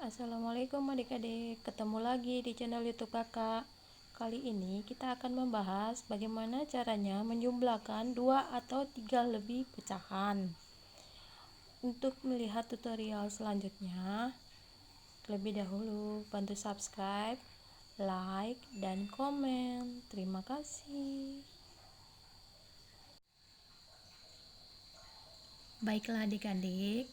Assalamualaikum adik-adik, ketemu lagi di channel YouTube Kakak. Kali ini kita akan membahas bagaimana caranya menjumlahkan 2 atau 3 lebih pecahan. Untuk melihat tutorial selanjutnya, terlebih dahulu bantu subscribe, like, dan komen. Terima kasih. Baiklah adik-adik,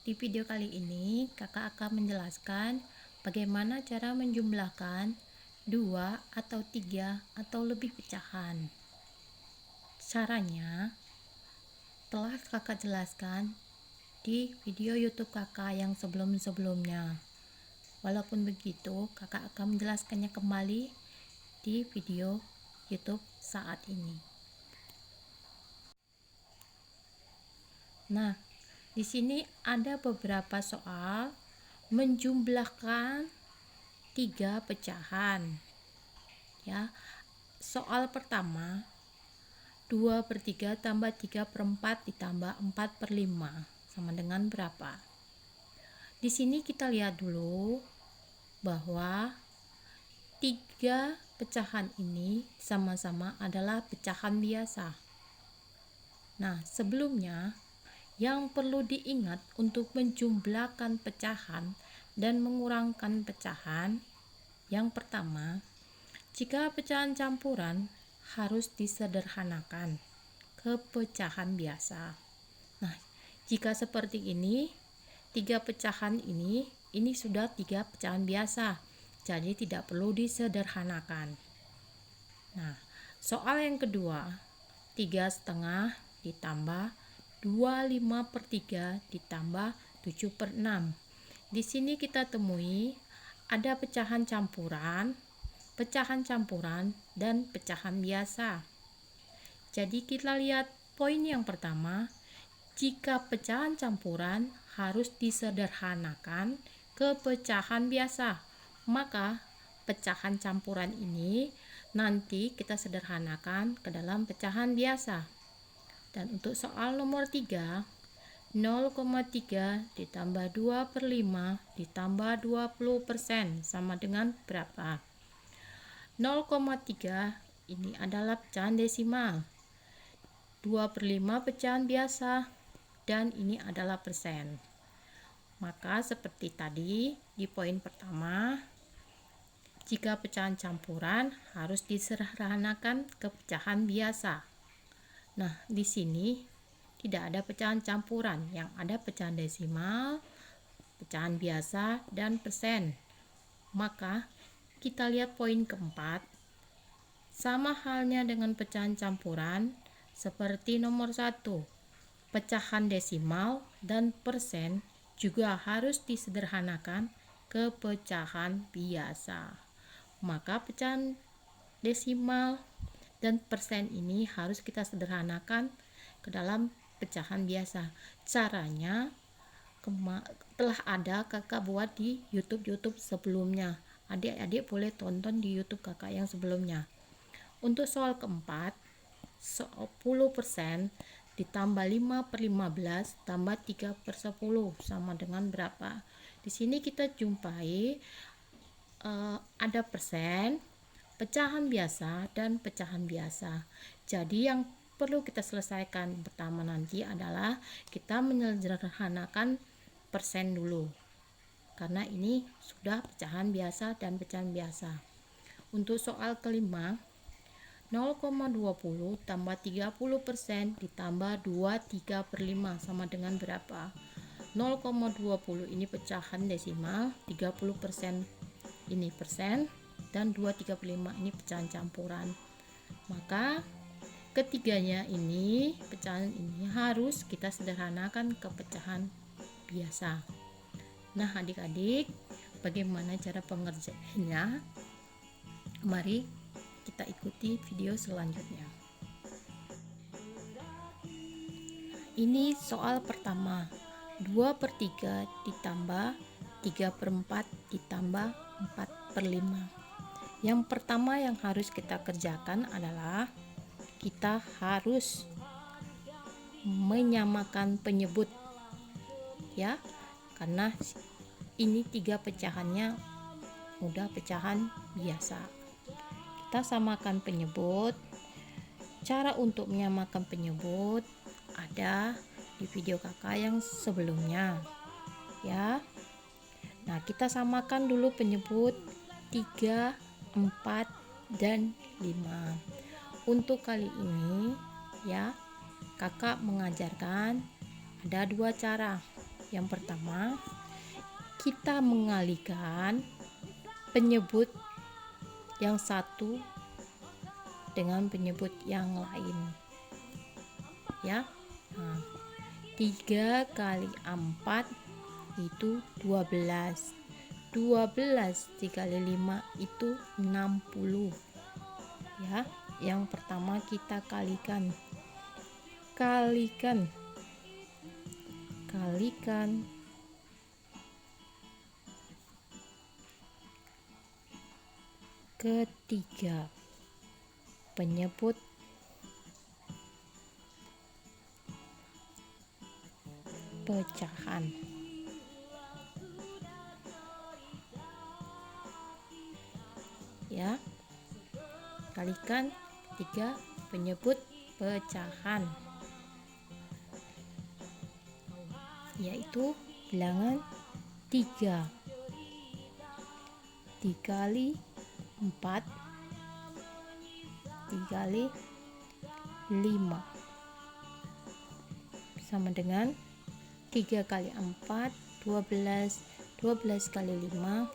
di video kali ini kakak akan menjelaskan bagaimana cara menjumlahkan 2 atau 3 atau lebih pecahan. Caranya telah kakak jelaskan di video YouTube kakak yang sebelum-sebelumnya. Walaupun begitu, kakak akan menjelaskannya kembali di video YouTube saat ini. Nah, di sini ada beberapa soal menjumlahkan 3 pecahan. Ya. Soal pertama, 2/3 tambah 3/4 ditambah 4/5 sama dengan berapa? Di sini kita lihat dulu bahwa 3 pecahan ini sama-sama adalah pecahan biasa. Nah, sebelumnya yang perlu diingat untuk menjumlahkan pecahan dan mengurangkan pecahan, yang pertama, jika pecahan campuran harus disederhanakan ke pecahan biasa. Nah, jika seperti ini, 3 pecahan ini sudah 3 pecahan biasa, jadi tidak perlu disederhanakan. Nah, soal yang kedua, 3,5 ditambah 25/3 ditambah 7/6. Di sini kita temui ada pecahan campuran, dan pecahan biasa. Jadi kita lihat poin yang pertama, jika pecahan campuran harus disederhanakan ke pecahan biasa, maka pecahan campuran ini nanti kita sederhanakan ke dalam pecahan biasa. Dan untuk soal nomor 3, 0,3 ditambah 2/5 ditambah 20% sama dengan berapa? 0,3 ini adalah pecahan desimal, 2/5 pecahan biasa, dan ini adalah persen. Maka seperti tadi di poin pertama, jika pecahan campuran harus disederhanakan ke pecahan biasa. Nah, di sini tidak ada pecahan campuran, yang ada pecahan desimal, pecahan biasa, dan persen. Maka kita lihat poin keempat, sama halnya dengan pecahan campuran seperti nomor 1, pecahan desimal dan persen juga harus disederhanakan ke pecahan biasa. Maka pecahan desimal dan persen ini harus kita sederhanakan ke dalam pecahan biasa. Caranya telah ada kakak buat di YouTube sebelumnya. Adik-adik boleh tonton di YouTube kakak yang sebelumnya. Untuk soal keempat, 10% ditambah 5/15 tambah 3/10 sama dengan berapa? Di sini kita jumpai ada persen, pecahan biasa, dan pecahan biasa. Jadi yang perlu kita selesaikan pertama nanti adalah kita menyederhanakan persen dulu, karena ini sudah pecahan biasa dan pecahan biasa. Untuk soal kelima, 0,20 tambah 30% ditambah 23/5 sama dengan berapa? 0,20 ini pecahan desimal, 30% ini persen, dan 2/35 ini pecahan campuran. Maka ketiganya ini, pecahan ini harus kita sederhanakan ke pecahan biasa. Nah, adik-adik, bagaimana cara pengerjaannya? Mari kita ikuti video selanjutnya. Ini soal pertama, 2/3 ditambah 3/4 ditambah 4/5. Yang pertama yang harus kita kerjakan adalah kita harus menyamakan penyebut, ya, karena ini 3 pecahannya udah pecahan biasa. Kita samakan penyebut. Cara untuk menyamakan penyebut ada di video kakak yang sebelumnya ya. Nah, kita samakan dulu penyebut 3, 4, dan 5. Untuk kali ini ya, kakak mengajarkan ada 2 cara. Yang pertama, kita mengalihkan penyebut yang satu dengan penyebut yang lain ya. Nah, 3 kali 4 itu 12. 12 dikali 5 itu 60 ya. Yang pertama kita kalikan ketiga penyebut pecahan ya. Kalikan 3 penyebut pecahan, yaitu bilangan 3 dikali 4 dikali 5 sama dengan 3 kali 4 12. 12 kali 5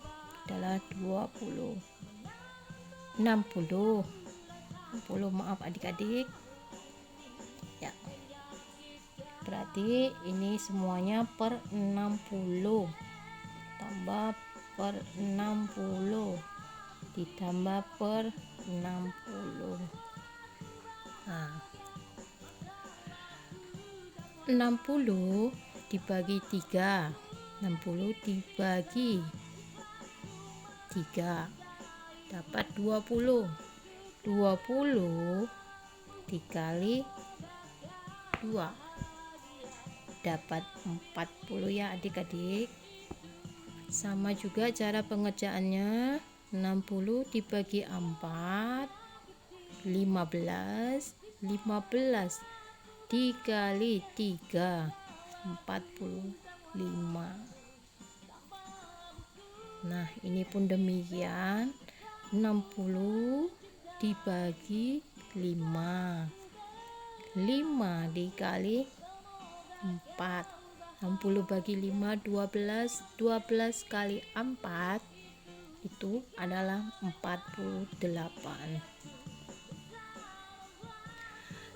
adalah 20. 60 maaf adik-adik ya. Berarti ini semuanya per 60 tambah per 60 ditambah per 60. Nah, 60 dibagi 3, 60 dibagi 3 dapat 20. 20 dikali 2 dapat 40 ya adik-adik. Sama juga cara pengerjaannya. 60 dibagi 4 15. 15 dikali 3 45. Nah, ini pun demikian. 60 dibagi 5 5 dikali 4. 60 bagi 5 12. 12 kali 4 itu adalah 48.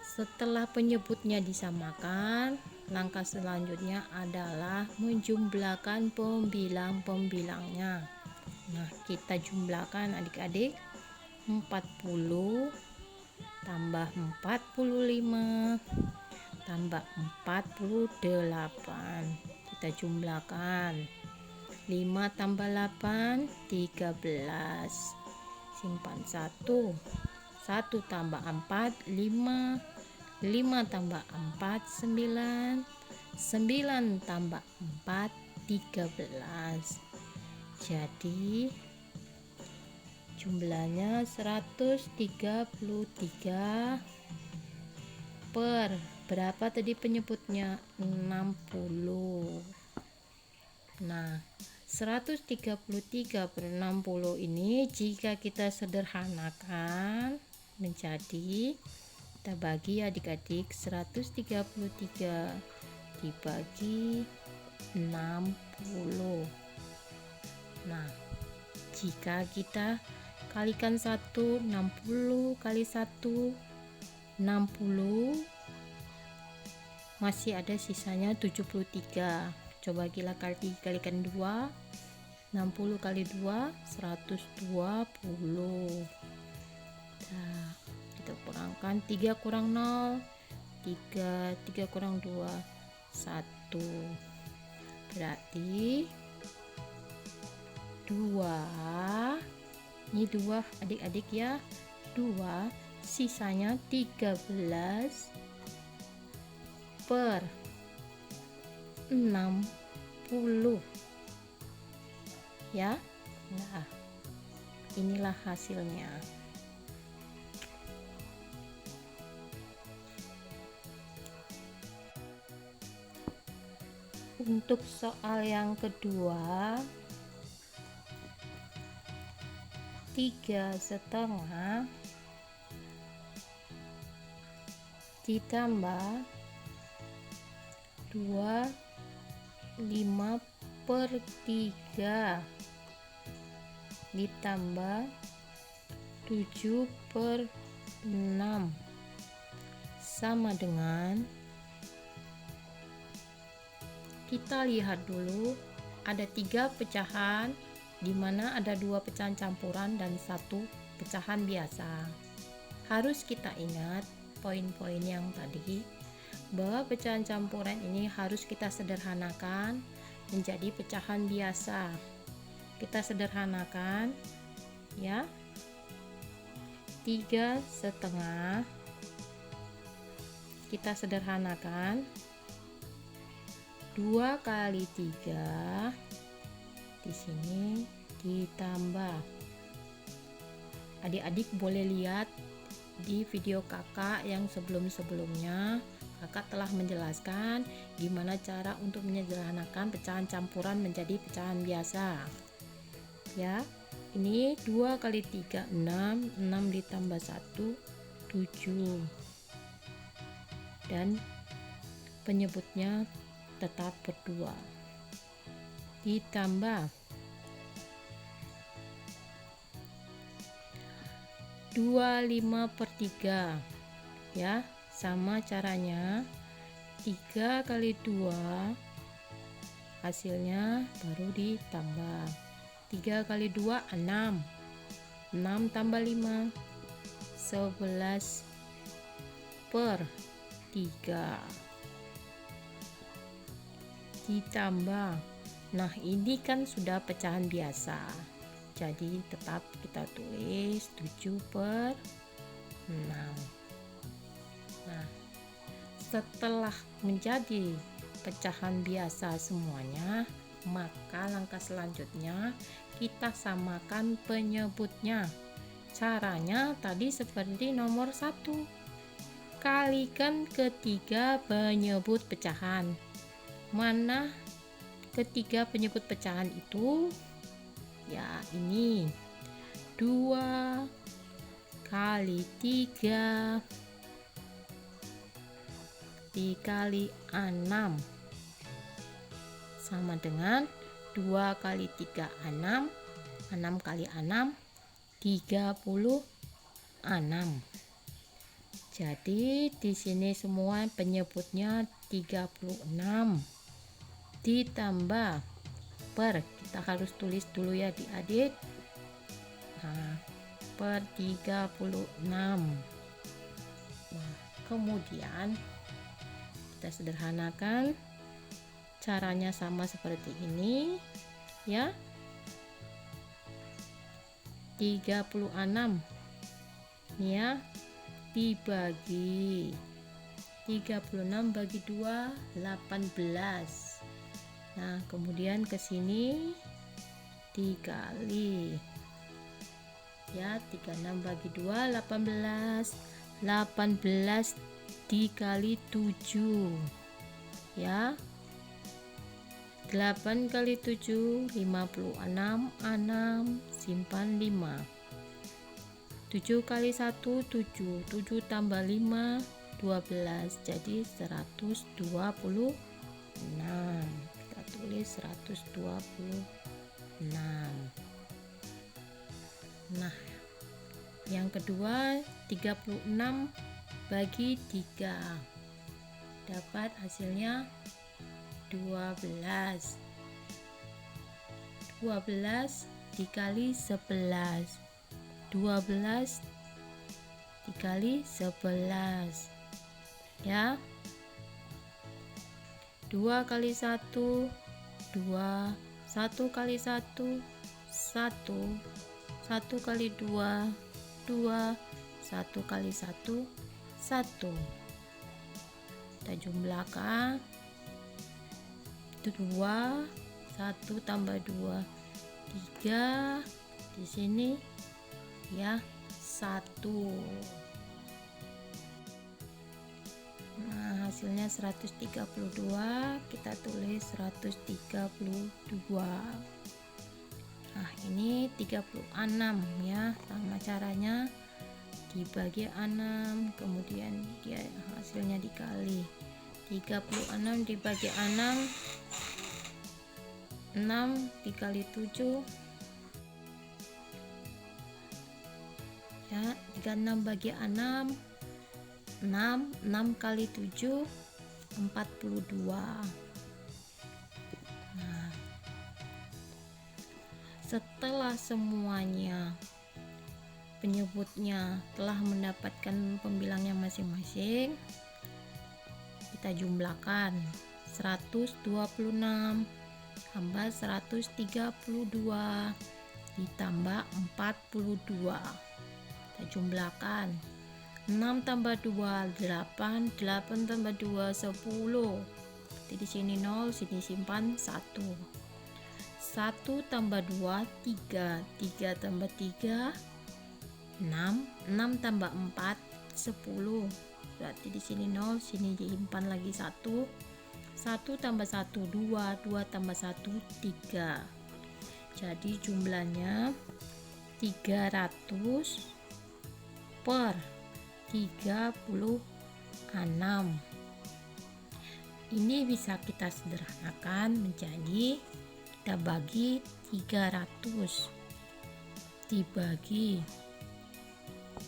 Setelah penyebutnya disamakan, langkah selanjutnya adalah menjumlahkan pembilang-pembilangnya. Nah, kita jumlahkan adik-adik. 40 tambah 45 tambah 48. Kita jumlahkan. 5 tambah 8 13. Simpan 1. 1 tambah 4 5. 5 tambah 4 9. 9 tambah 4 13. Jadi jumlahnya 133 per berapa tadi penyebutnya? 60. Nah, 133 per 60 ini jika kita sederhanakan menjadi, kita bagi adik-adik, 133 dibagi 60. Nah, jika kita kalikan 1, 60 kali 1 60, masih ada sisanya 73. Coba kita kalikan 2. 60 kali 2 120. Nah, kita kurangkan 3 kurang 0 3 kurang 2 1. Berarti 2. Ini 2 adik-adik ya. 2 sisanya 13 per 60. ya. Nah, inilah hasilnya. Untuk soal yang kedua, 3,5 ditambah 5/3 ditambah 7/6 sama dengan, kita lihat dulu, ada 3 pecahan di mana ada 2 pecahan campuran dan 1 pecahan biasa. Harus kita ingat poin-poin yang tadi, bahwa pecahan campuran ini harus kita sederhanakan menjadi pecahan biasa. Kita sederhanakan ya. 3,5 kita sederhanakan, 2 kali 3 di sini ditambah, adik-adik boleh lihat di video kakak yang sebelum-sebelumnya, kakak telah menjelaskan gimana cara untuk menyederhanakan pecahan campuran menjadi pecahan biasa ya. Ini 2 kali 3 6, 6 ditambah 1 7, dan penyebutnya tetap berdua, ditambah 25/3 ya. Sama caranya, 3 kali 2 hasilnya baru ditambah, 3 kali 2 6, 6 tambah 5 11/3 ditambah, nah ini kan sudah pecahan biasa, jadi tetap kita tulis 7/6. Nah, setelah menjadi pecahan biasa semuanya, maka langkah selanjutnya kita samakan penyebutnya. Caranya tadi seperti nomor 1, kalikan ketiga penyebut pecahan. Mana ketiga penyebut pecahan itu? Ya, ini 2 kali 3 dikali 6 sama dengan 2 kali 3 6, 6 kali 6 36. Jadi di sini semua penyebutnya 36 ditambah per, kita harus tulis dulu ya adik-adik, nah, per 36. Nah, kemudian kita sederhanakan, caranya sama seperti ini ya. 36 ini ya, dibagi 36 bagi 2 18. Nah, kemudian ke sini dikali ya, 36 bagi 2 18, 18 dikali 7 ya, 8 kali 7 56, 6 simpan 5, 7 kali 1 7, 7 tambah 5 12, jadi 126. Kita tulis 126. Nah, yang kedua 36 bagi 3 dapat hasilnya 12. 12 dikali 11, 12 dikali 11 ya. 2 kali 1 2, 1 kali 1 1, 1 kali 2 2, 1 kali 1 1. Kita jumlahkan 2, 1 tambah 2 3 di sini ya 1. Nah, hasilnya 132, kita tulis 132. Nah, ini 36 ya. Sama caranya dibagi 6, kemudian dia hasilnya dikali. 36 dibagi 6, 6 dikali 7 ya, 36 bagi 6, 6 kali 7 42. Nah, setelah semuanya penyebutnya telah mendapatkan pembilangnya masing-masing, kita jumlahkan. 126 tambah 132 ditambah 42, kita jumlahkan. 6 tambah 2 8, 8 tambah 2 10. Jadi di sini 0, sini simpan 1. 1 tambah 2 3, 3 tambah 3 6, 6 tambah 4 10. Berarti di sini 0, sini disimpan lagi 1. 1 tambah 1 2, 2 tambah 1 3. Jadi jumlahnya 300 per 36. Ini bisa kita sederhanakan menjadi, kita bagi 300 dibagi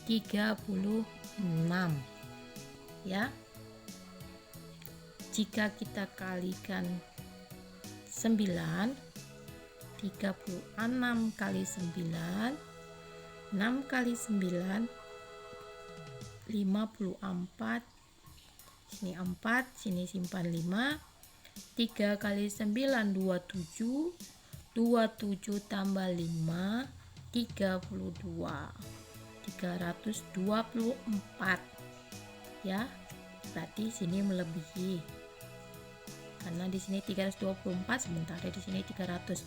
36 ya. Jika kita kalikan 9, 36 kali 9, 6 kali 9 54, sini 4, sini simpan 5. 3 kali 9 27, 27 tambah 5 32, 324 ya. Berarti sini melebihi, karena di sini 324 sementara di sini 300.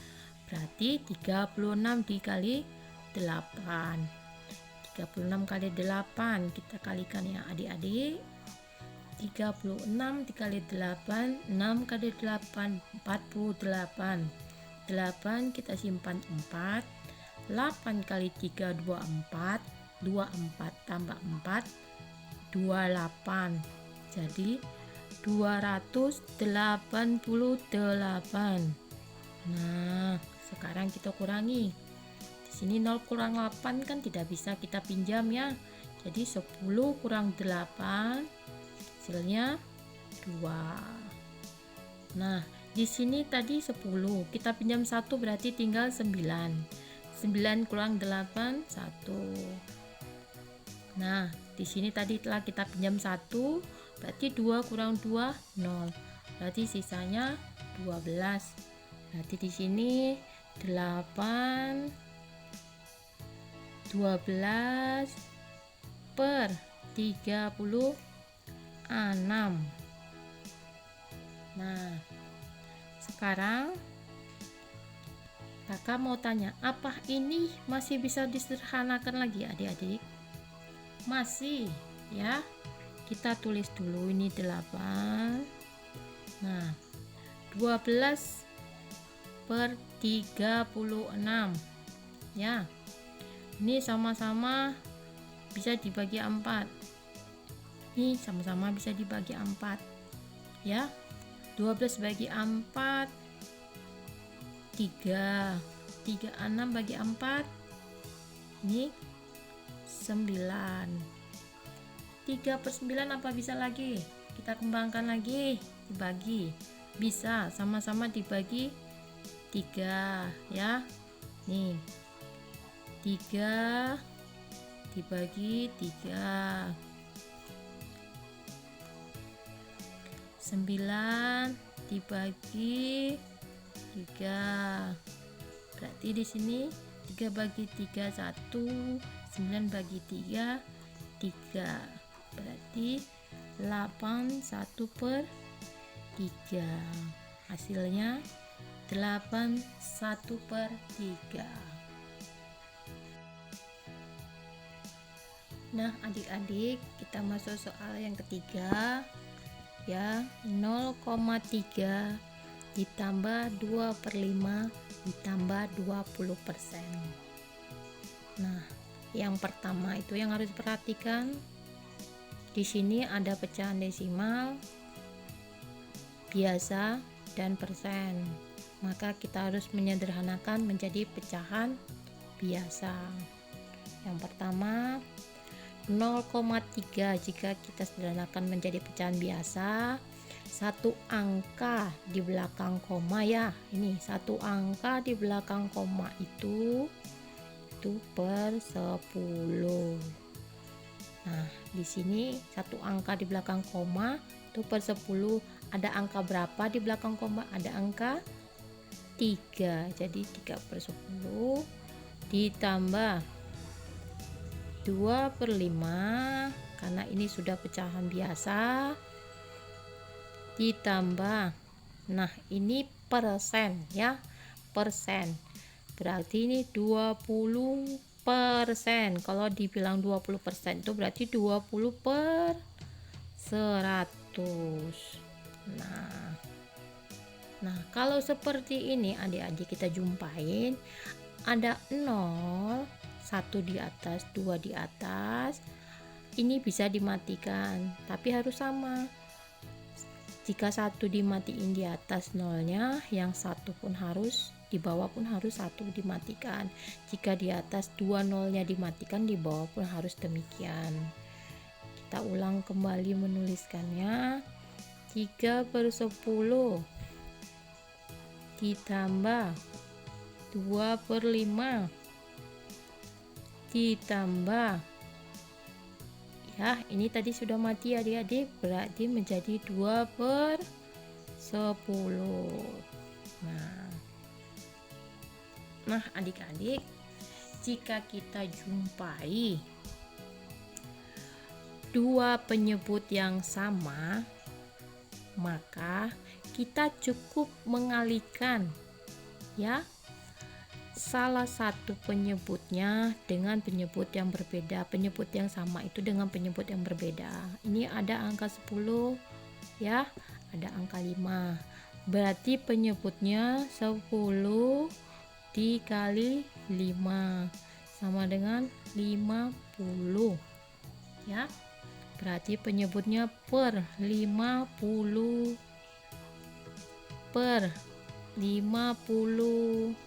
Berarti 36 dikali 8. 36 kali 8 kita kalikan ya adik-adik. 36 dikali 8, 6 kali 8 48. 8 kita simpan 4. 8 kali 3 24, 24 tambah 4 28. Jadi 288. Nah, sekarang kita kurangi. Sini 0 kurang 8 kan tidak bisa kita pinjam ya. Jadi 10 kurang 8 hasilnya 2. Nah, di sini tadi 10, kita pinjam 1 berarti tinggal 9. 9 kurang 8 1. Nah, di sini tadi telah kita pinjam 1, berarti 2 kurang 2 0. Berarti sisanya 12. Berarti di sini 8 12 per 36. Nah, sekarang kakak mau tanya, apa ini masih bisa disederhanakan lagi adik-adik? Masih ya. Kita tulis dulu ini 8. Nah, 12 per 36 ya. Ini sama-sama bisa dibagi 4. Ini sama-sama bisa dibagi 4 ya. 12 bagi 4 3, 36 bagi 4 ini 9. 3 per 9 apa bisa lagi? Kita kembangkan lagi, dibagi. Bisa sama-sama dibagi 3 ya. Nih, 3 dibagi 3, 9 dibagi 3. Berarti di sini 3 bagi 3 1, 9 bagi 3 3. Berarti 8 1 per 3. Hasilnya 1/3. Nah, adik-adik, kita masuk soal yang ketiga ya. 0,3 ditambah 2/5 ditambah 20%. Nah, yang pertama itu yang harus diperhatikan, di sini ada pecahan desimal, biasa, dan persen. Maka kita harus menyederhanakan menjadi pecahan biasa. Yang pertama 0,3 jika kita sederhanakan menjadi pecahan biasa, satu angka di belakang koma ya. Ini satu angka di belakang koma itu per 10. Nah, di sini satu angka di belakang koma itu per 10. Ada angka berapa di belakang koma? Ada angka 3. Jadi 3/10 ditambah 2/5 karena ini sudah pecahan biasa, ditambah, nah ini persen ya, persen berarti ini 20%. Kalau dibilang 20% itu berarti 20/100. Nah kalau seperti ini adik-adik kita jumpain, ada 0, 1 di atas, 2 di atas, ini bisa dimatikan tapi harus sama. Jika 1 dimatiin di atas nolnya, yang 1 pun harus di bawah pun harus 1 dimatikan. Jika di atas 2 nolnya dimatikan, di bawah pun harus demikian. Kita ulang kembali menuliskannya. 3/10 ditambah 2/5 ditambah, ya ini tadi sudah mati adik-adik, berarti menjadi 2/10. Nah adik-adik, jika kita jumpai dua penyebut yang sama, maka kita cukup mengalihkan ya salah satu penyebutnya dengan penyebut yang berbeda. Penyebut yang sama itu dengan penyebut yang berbeda. Ini ada angka 10 ya, ada angka 5, berarti penyebutnya 10 dikali 5 sama dengan 50 ya, berarti penyebutnya per 50 per 50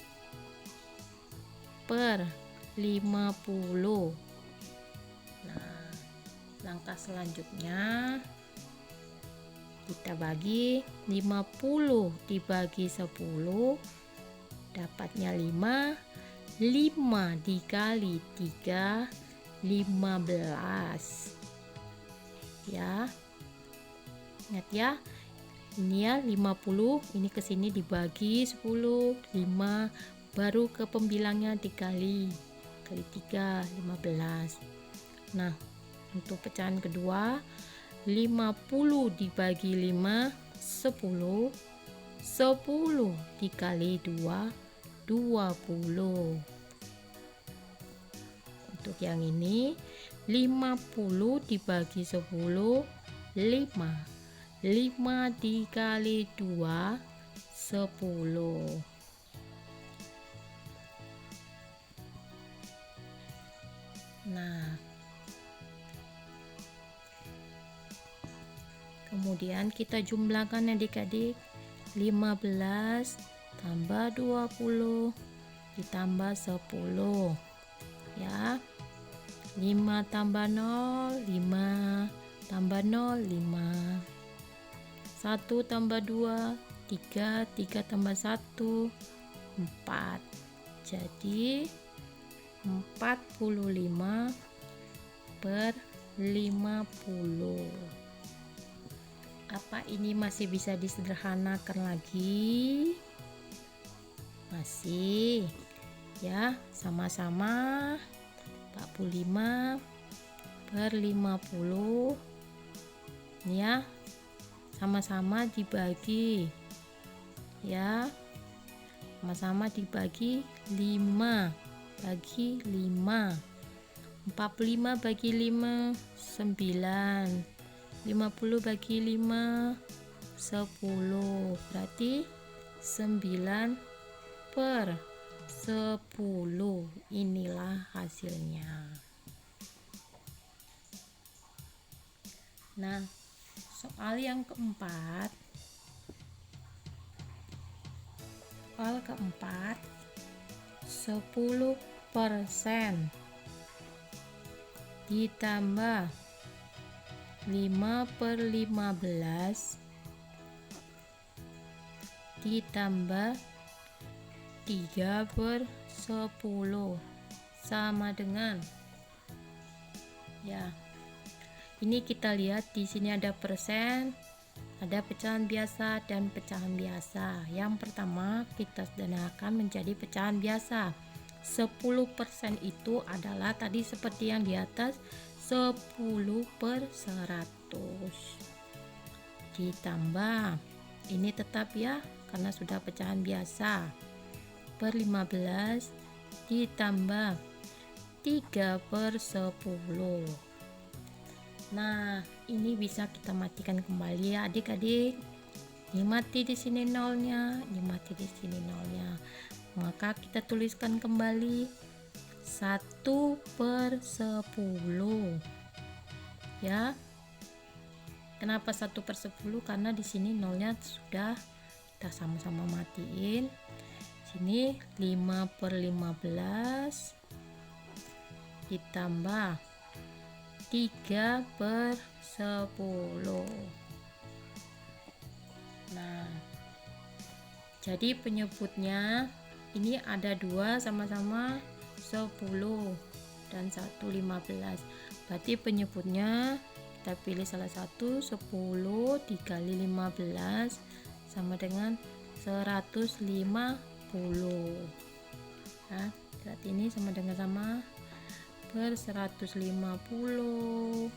per 50. Nah, langkah selanjutnya kita bagi 50 dibagi 10 dapatnya 5. 5 dikali 3 15 ya. Ingat ya, ini ya 50, ini ke sini dibagi 10, 5 baru ke pembilangnya dikali 3 15. Nah untuk pecahan kedua 50 dibagi 5 10, 10 dikali 2 20. Untuk yang ini 50 dibagi 10 5, 5 dikali 2 10. Nah, kemudian kita jumlahkan adik-adik. 15 tambah 20 ditambah 10 ya. 5 tambah 0 5 tambah 0 5. 1 tambah 2 3 3 tambah 1 4. Jadi 45 per 50. Apa ini masih bisa disederhanakan lagi? Masih ya, sama-sama 45 per 50 ya, sama-sama dibagi ya. sama-sama dibagi 5, bagi 5. 45 bagi 5 9, 50 bagi 5 10, berarti 9 per 10. Inilah hasilnya. Nah, soal yang keempat, 10% ditambah 5/15 ditambah 3/10 sama dengan, ya, ini kita lihat di sini ada persen, ada pecahan biasa dan pecahan biasa. Yang pertama kita sederhanakan menjadi pecahan biasa. 10% itu adalah tadi seperti yang di atas, 10/100 ditambah, ini tetap ya karena sudah pecahan biasa, per 15 ditambah 3/10. Nah, ini bisa kita matikan kembali ya adik-adik. Ini mati di sini nolnya, ini mati di sini nolnya. Maka kita tuliskan kembali 1/10 ya. Kenapa 1/10? Karena di sini nolnya sudah kita sama-sama matiin. Sini 5/15 ditambah 3/10. Nah, jadi penyebutnya ini ada 2 sama-sama 10 dan 1 15. Berarti penyebutnya kita pilih salah satu. 10 dikali 15 sama dengan 150. Nah, berarti ini sama dengan per 150.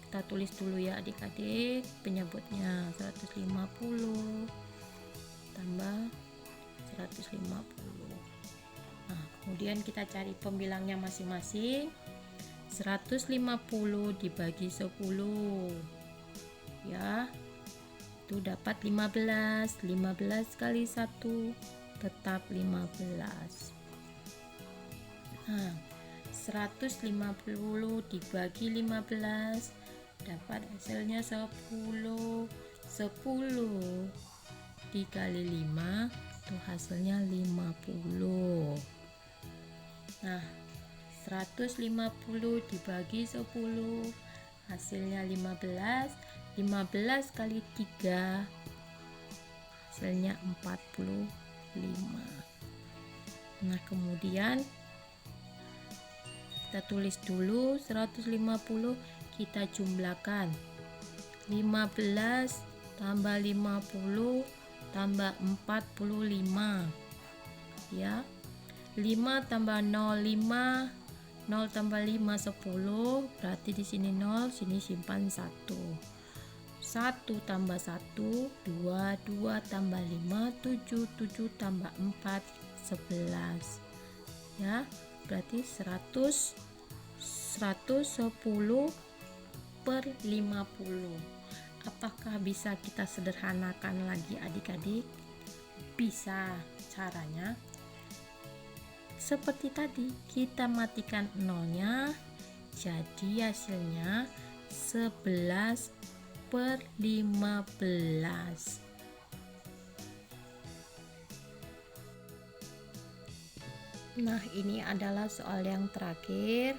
Kita tulis dulu ya adik-adik penyebutnya, 150 tambah 150. Nah, kemudian kita cari pembilangnya masing-masing. 150 dibagi 10 ya, itu dapat 15. 15 kali 1 tetap 15. Nah, 150 dibagi 15 dapat hasilnya 10. 10 dikali 5 itu hasilnya 50. Nah, 150 dibagi 10 hasilnya 15. 15 kali 3 hasilnya 45. Nah, kemudian kita tulis dulu 150, kita jumlahkan 15 tambah 50 tambah 45 ya. 5 tambah 0 5, 0 tambah 5 10, berarti di sini 0, sini simpan 1. 1 tambah 1 2, 2 tambah 5 7, 7 tambah 4 11 ya, berarti 110/50. Apakah bisa kita sederhanakan lagi adik-adik? Bisa. Caranya seperti tadi, kita matikan nolnya, jadi hasilnya 11/15. Nah, ini adalah soal yang terakhir.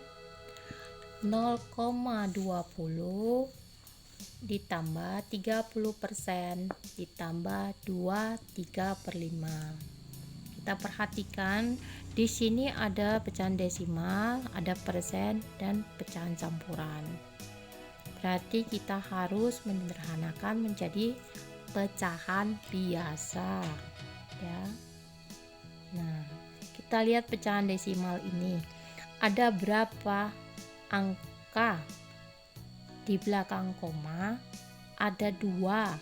0,20 ditambah 30% ditambah 2 3/5. Kita perhatikan di sini ada pecahan desimal, ada persen dan pecahan campuran. Berarti kita harus menyederhanakan menjadi pecahan biasa ya. Nah, kita lihat pecahan desimal ini. Ada berapa angka di belakang koma? Ada 2.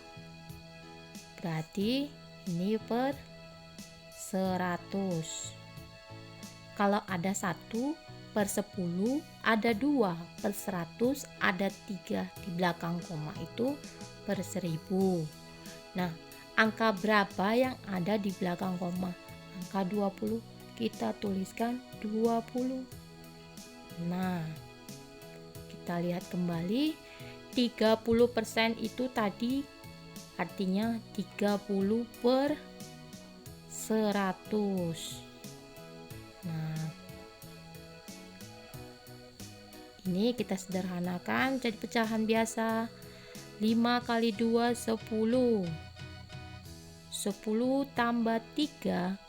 Berarti ini per 100. Kalau ada 1/10, ada 2/100, ada 3 di belakang koma itu per 1000. Nah, angka berapa yang ada di belakang koma? Angka 20. Kita tuliskan 20. Nah, kita lihat kembali, 30% itu tadi artinya 30/100. Nah, ini kita sederhanakan jadi pecahan biasa. 5 kali 2 10. 10 tambah 3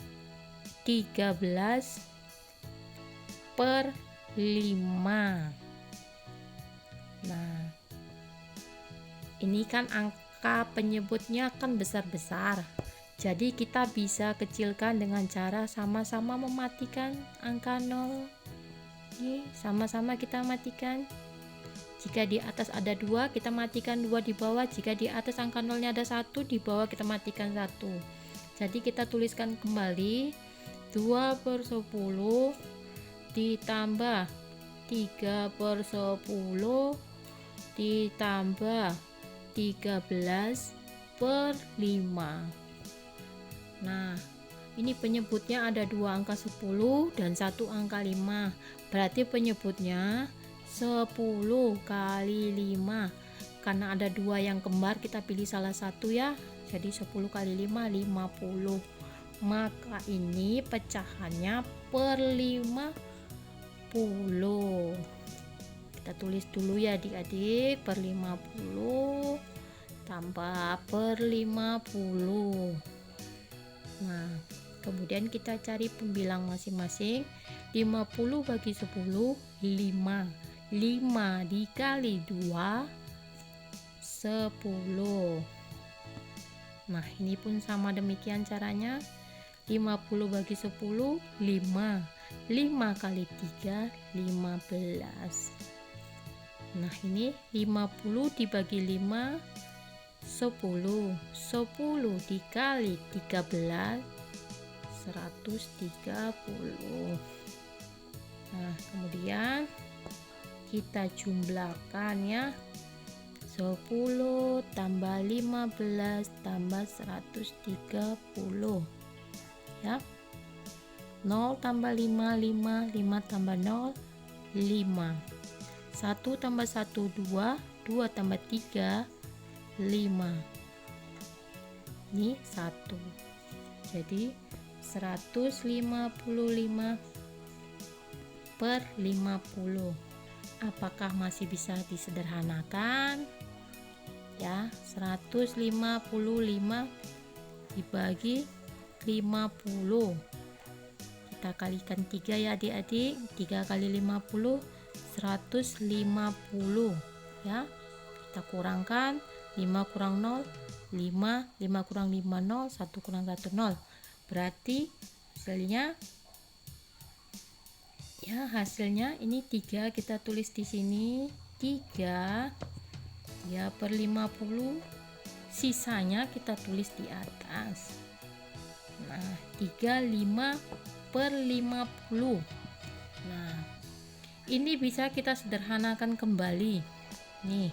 13/5. Nah, ini kan angka penyebutnya kan besar-besar. Jadi kita bisa kecilkan dengan cara sama-sama mematikan angka 0. Ini sama-sama kita matikan. Jika di atas ada 2, kita matikan 2 di bawah. Jika di atas angka 0-nya ada 1, di bawah kita matikan 1. Jadi kita tuliskan kembali 2/10 ditambah 3/10 ditambah 13/5. Nah, ini penyebutnya ada 2 angka 10 dan 1 angka 5. Berarti penyebutnya 10 kali 5. Karena ada 2 yang kembar, kita pilih salah satu ya. Jadi 10 kali 5 50. Maka ini pecahannya per 50. Kita tulis dulu ya adik-adik, per 50 tambah per 50. Nah, kemudian kita cari pembilang masing-masing. 50 bagi 10, 5. 5 dikali 2, 10. Nah, ini pun sama demikian caranya. 50 bagi 10, 5. 5 kali 3, 15. Nah, ini 50 dibagi 5, 10. 10 dikali 13, 130. Nah, kemudian kita jumlahkan ya. 10 tambah 15 tambah 130 ya. 0 tambah 5 5 5 tambah 0 5. 1 tambah 1 2 2 tambah 3 5. Ini 1. Jadi 155/50. Apakah masih bisa disederhanakan? Ya, 155 dibagi 50. Kita kalikan 3 ya adik-adik. 3 kali 50, 150 ya. Kita kurangkan 5 kurang 0, 5. 5 kurang 5 0, 1 kurang 1 0. Berarti hasilnya ya, hasilnya ini 3. Kita tulis di sini 3 ya per 50. Sisanya kita tulis di atas. Nah, 35/50. Nah, ini bisa kita sederhanakan kembali. Nih,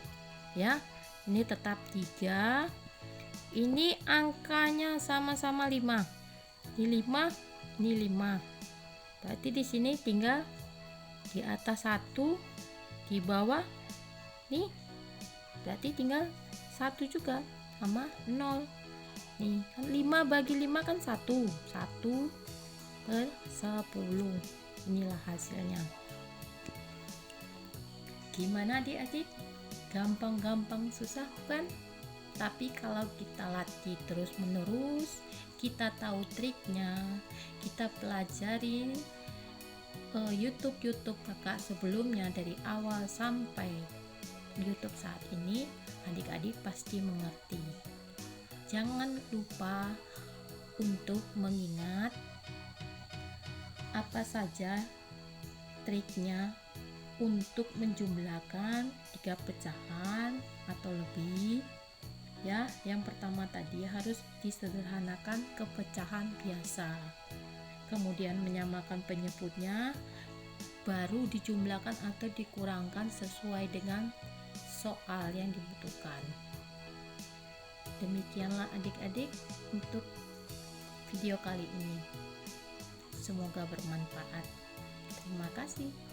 ya. Ini tetap 3. Ini angkanya sama-sama 5. Ini 5, ini 5. Berarti di sini tinggal di atas 1, di bawah nih. Berarti tinggal 1 juga sama 0. Nih, kan 5 bagi 5 kan 1. 1/10. Inilah hasilnya. Gimana adik-adik? Gampang-gampang susah kan? Tapi kalau kita latih terus-menerus, kita tahu triknya, kita pelajarin YouTube kakak sebelumnya dari awal sampai YouTube saat ini, adik-adik pasti mengerti. Jangan lupa untuk mengingat apa saja triknya untuk menjumlahkan 3 pecahan atau lebih ya Yang pertama tadi harus disederhanakan ke pecahan biasa. Kemudian menyamakan penyebutnya, baru dijumlahkan atau dikurangkan sesuai dengan soal yang dibutuhkan. Demikianlah adik-adik untuk video kali ini. Semoga bermanfaat. Terima kasih.